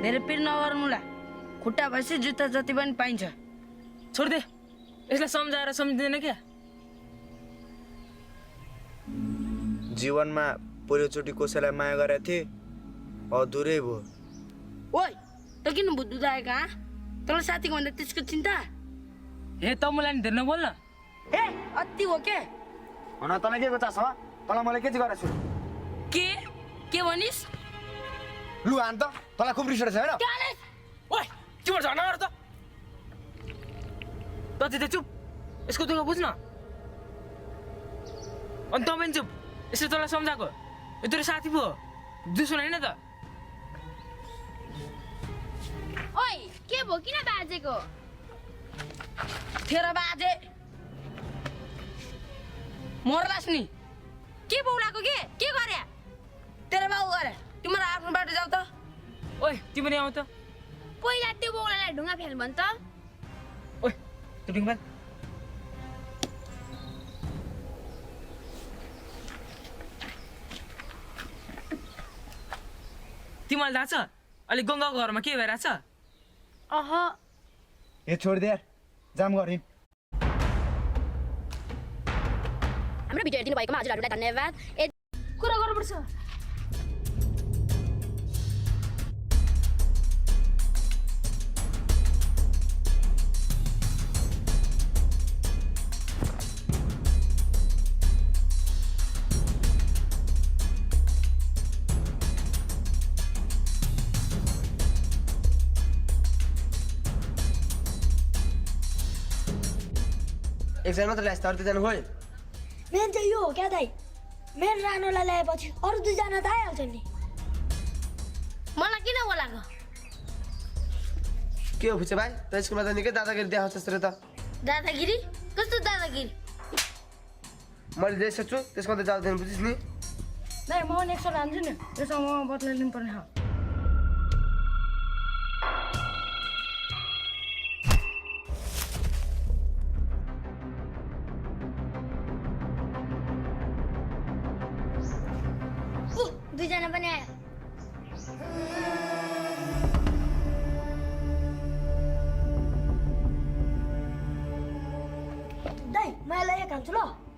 धेरै पिर नगर्नुला खुट्टा भएपछि जुत्ता जति पनि पाइन्छ छोड्दे यसलाई सम्झाएर सम्झिँदैन क्या जीवनमा पहिलोचोटि कसैलाई माया गरेको थिएँ अधुरै भयो ओइ त किन बुद्धु आएका तँलाई साथीको भन्दा त्यसको चिन्ता हे त मलाई नि धेरै नबोल्न ए अति हो के भन तँलाई के चास हो तँलाई मैले के चाहिँ गरेको छु के भनिस् लु हान त तँलाई खुब रिस उठेछ हैन ओइ तिम्रो झगडा गर त त चुप यसको दुःख बुझ्न अनि तपाईँ चुप यसले तँलाई सम्झाएको यो तेरो साथी पो दुश्मन होइन त ओइ के भो किन बाजेको तेरो बाजे मर्लास् नि के बौलाको के गरे तेरो बाउ गरे तिम्रो आफ्नो बाटो जाऊ त ओइ तिमी पनि आऊ त पहिला त्यो बौलालाई ढुङ्गा फेल भन् त ओइ त्यो ढुङ्गा तिमीलाई थाहा छ अहिले गङ्गाको घरमा के भइरहेछ अह ए छोड दे यार जाम गरिन् हाम्रो भिडियो हेरिदिनु भएकोमा हजुरहरूलाई धन्यवाद कुरा गर्नुपर्छ एकजना मात्र ल्यास तर दुईजना खोइ मेन चाहिँ यो हो क्या दाइ मेन रानोलाई ल्याएपछि अरू दुईजना त आइहाल्छ नि मलाई किन बोलाएको के हो फुचे भाइ त स्कुलमा त निकै दादागिरी देखाउँछ जस्तो त दादागिरी कस्तो दादागिरी मैले जे सोच्छु त्यसमा त जाँदैन बुझिस् नि दाइ म नेक्स्ट लान्छु नि त्यसमा म बदला लिनुपर्ने हो दुईजना पनि आयो दाइ म यसलाई एक हाल्छु ल